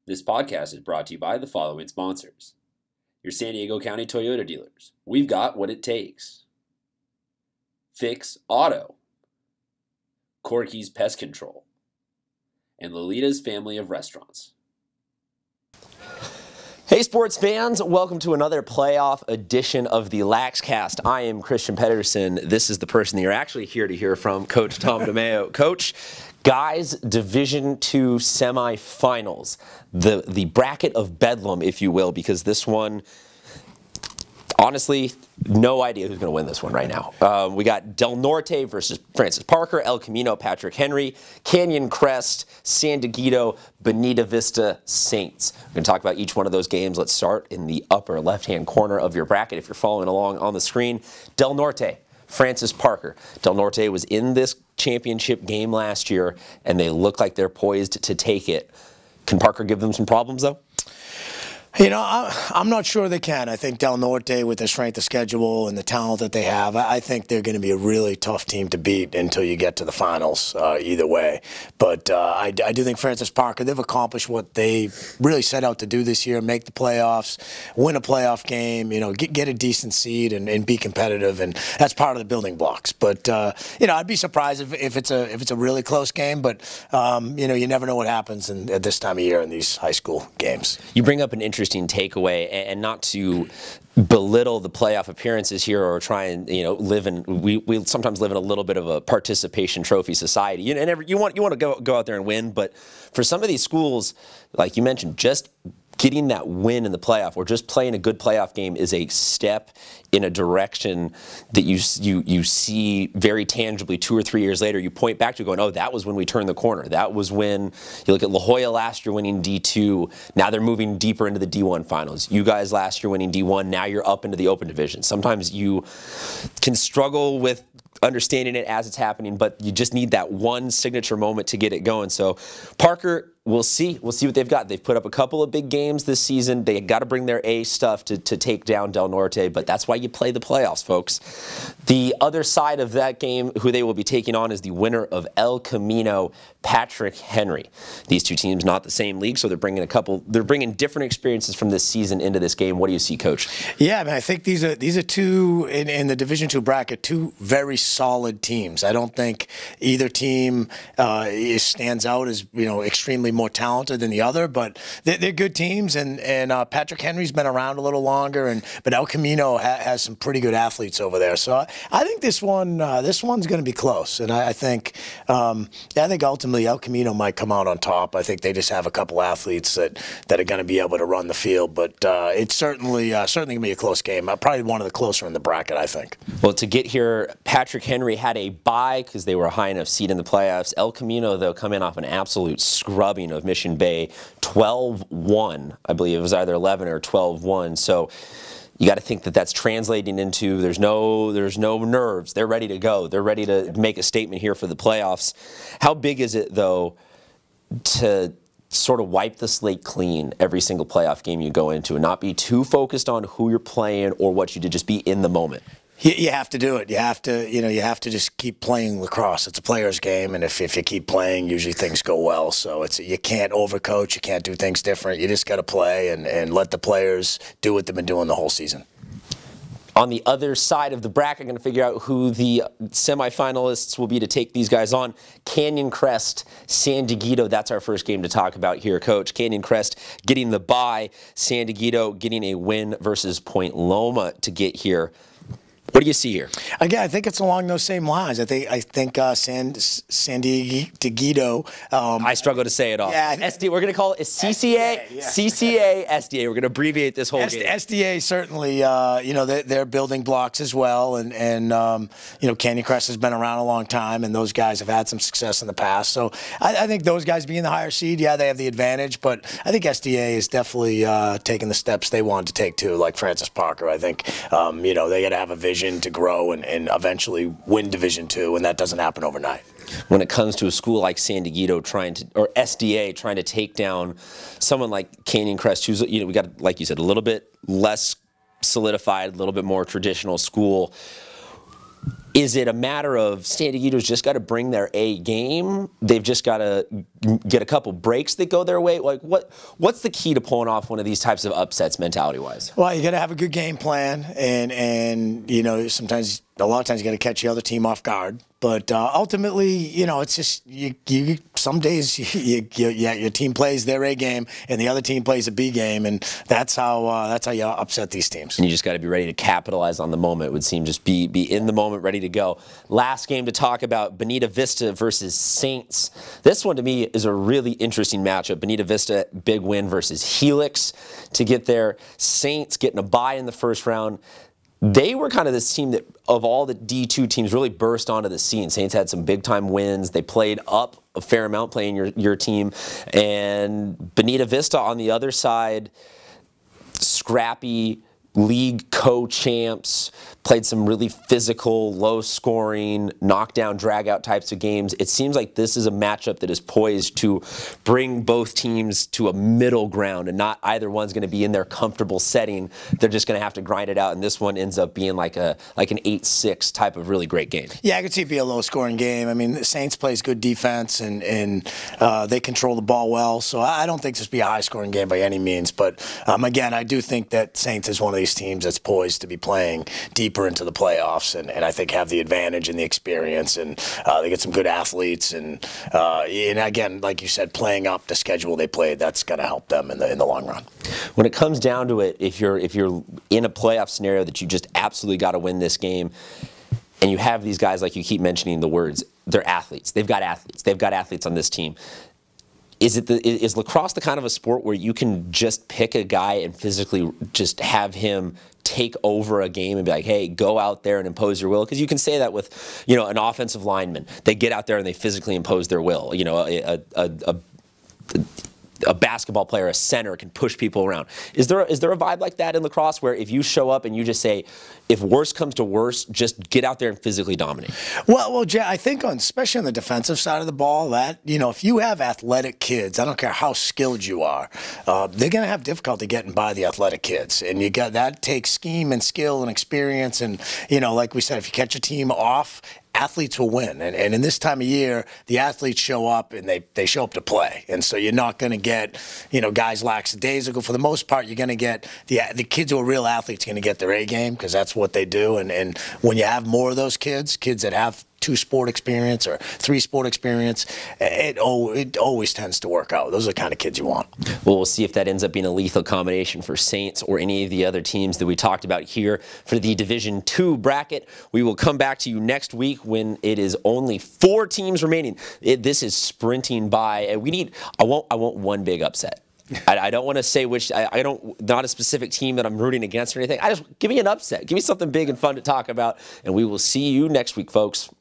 This podcast is brought to you by the following sponsors. Your San Diego County Toyota dealers. We've got what it takes. Fix Auto. Corky's Pest Control. And Lolita's Family of Restaurants. Hey sports fans, welcome to another playoff edition of the Laxcast. I am Christian Pedersen. This is the person that you're actually here to hear from, Coach Tom DeMeo. Coach, guys, Division II semifinals, the bracket of bedlam, if you will, because this one, honestly, no idea who's going to win this one right now. We got Del Norte versus Francis Parker, El Camino, Patrick Henry, Canyon Crest, San Diego, Bonita Vista, Saints. We're going to talk about each one of those games. Let's start in the upper left-hand corner of your bracket if you're following along on the screen. Del Norte, Francis Parker. Del Norte was in this championship game last year, and they look like they're poised to take it. Can Parker give them some problems, though? You know, I'm not sure they can. I think Del Norte, with the strength of schedule and the talent that they have, I think they're going to be a really tough team to beat until you get to the finals, either way. But I do think Francis Parker, they've accomplished what they really set out to do this year, make the playoffs, win a playoff game, you know, get a decent seed and be competitive, and that's part of the building blocks. But, you know, I'd be surprised if it's a really close game, but, you know, you never know what happens at this time of year in these high school games. You bring up an interesting takeaway, and not to belittle the playoff appearances here or try and, you know, we sometimes live in a little bit of a participation trophy society. You want to go out there and win, but for some of these schools, like you mentioned, just getting that win in the playoff or just playing a good playoff game is a step in a direction that you see very tangibly 2 or 3 years later. You point back to going, oh, that was when we turned the corner. That was when you look at La Jolla last year winning D2. Now they're moving deeper into the D1 finals. You guys last year winning D1. Now you're up into the open division. Sometimes you can struggle with understanding it as it's happening, but you just need that one signature moment to get it going. So Parker, we'll see what they've got. They've put up a couple of big games this season. They got to bring their A stuff to take down Del Norte, but that's why you play the playoffs, folks. The other side of that game, who they will be taking on, is the winner of El Camino, Patrick Henry. These two teams not the same league, so they're bringing different experiences from this season into this game. What do you see, Coach? Yeah, I mean, I think these are two in the Division II bracket, two very solid teams. I don't think either team stands out as, you know, extremely more talented than the other, but they're good teams. And Patrick Henry's been around a little longer, but El Camino has some pretty good athletes over there. So I think this one's going to be close. And I think ultimately El Camino might come out on top. I think they just have a couple athletes that are going to be able to run the field. But it's certainly going to be a close game. Probably one of the closer in the bracket, I think. Well, to get here, Patrick Henry had a bye because they were a high enough seed in the playoffs. El Camino, though, come in off an absolute scrubbing of Mission Bay, 12-1. I believe it was either 11 or 12-1. So you got to think that that's translating into there's no nerves. They're ready to go. They're ready to make a statement here for the playoffs. How big is it, though, to sort of wipe the slate clean every single playoff game you go into and not be too focused on who you're playing or what you did, just be in the moment? You have to do it. You have to just keep playing lacrosse. It's a player's game, and if you keep playing, usually things go well. So you can't overcoach. You can't do things different. You just got to play and let the players do what they've been doing the whole season. On the other side of the bracket, I'm going to figure out who the semifinalists will be to take these guys on. Canyon Crest, San Diego, that's our first game to talk about here, Coach. Canyon Crest getting the bye, San Diego getting a win versus Point Loma to get here. What do you see here? Again, I think it's along those same lines. I think San Diego. I struggle to say it all. Yeah, SDA. We're going to call it CCA. Yeah. CCA, SDA. We're going to abbreviate this whole game. SDA certainly. You know, they're building blocks as well, and you know, Canyon Crest has been around a long time, and those guys have had some success in the past. So I think those guys being the higher seed, yeah, they have the advantage. But I think SDA is definitely taking the steps they wanted to take too, like Francis Parker. I think you know, they got to have a vision to grow and eventually win Division II, and that doesn't happen overnight. When it comes to a school like San Diego or SDA trying to take down someone like Canyon Crest, who's, you know, we got, like you said, a little bit less solidified, a little bit more traditional school. Is it a matter of San Diego's just got to bring their A game? They've just got to get a couple breaks that go their way? Like, what's the key to pulling off one of these types of upsets mentality-wise? Well, you got to have a good game plan, and you know, sometimes, a lot of times, you got to catch the other team off guard. But ultimately, you know, it's just some days your team plays their A game and the other team plays a B game, and that's how you upset these teams. And you just got to be ready to capitalize on the moment. It would seem, just be in the moment, ready to go. Last game to talk about: Bonita Vista versus Saints. This one to me is a really interesting matchup. Bonita Vista, big win versus Helix to get there. Saints getting a bye in the first round. They were kind of this team that, of all the D2 teams, really burst onto the scene. Saints had some big-time wins. They played up a fair amount playing your team. And Bonita Vista on the other side, scrappy league co-champs, played some really physical, low-scoring, knockdown, drag-out types of games. It seems like this is a matchup that is poised to bring both teams to a middle ground, and not either one's going to be in their comfortable setting. They're just going to have to grind it out, and this one ends up being like an 8-6 type of really great game. Yeah, I could see it be a low-scoring game. I mean, the Saints plays good defense, and they control the ball well, so I don't think this will be a high-scoring game by any means. But, again, I do think that Saints is one of these teams that's poised to be playing deeper into the playoffs, and I think have the advantage and the experience, and they get some good athletes, and again, like you said, playing up the schedule they played, that's going to help them in the long run. When it comes down to it, if you're in a playoff scenario that you just absolutely got to win this game, and you have these guys, like you keep mentioning the words, they're athletes. They've got athletes. They've got athletes on this team. Is lacrosse the kind of a sport where you can just pick a guy and physically just have him take over a game and be like, hey, go out there and impose your will? Because you can say that with, you know, an offensive lineman. They get out there and they physically impose their will. You know, a basketball player, a center, can push people around. Is there a vibe like that in lacrosse where if you show up and you just say, if worse comes to worse, just get out there and physically dominate? Well, Jay, I think especially on the defensive side of the ball, that, you know, if you have athletic kids, I don't care how skilled you are, they're going to have difficulty getting by the athletic kids, and that takes scheme and skill and experience, and, you know, like we said, if you catch a team off, athletes will win. And in this time of year, the athletes show up, and they show up to play. And so you're not going to get, you know, guys lackadaisical. For the most part, you're going to get the kids who are real athletes going to get their A game, because that's what they do. And when you have more of those kids that have 2-sport experience or 3-sport experience, it always tends to work out. Those are the kind of kids you want. Well, we'll see if that ends up being a lethal combination for Saints or any of the other teams that we talked about here for the Division II bracket. We will come back to you next week when it is only 4 teams remaining. This is sprinting by, and I want one big upset. I don't want to say which. Not a specific team that I'm rooting against or anything. Give me an upset. Give me something big and fun to talk about, and we will see you next week, folks.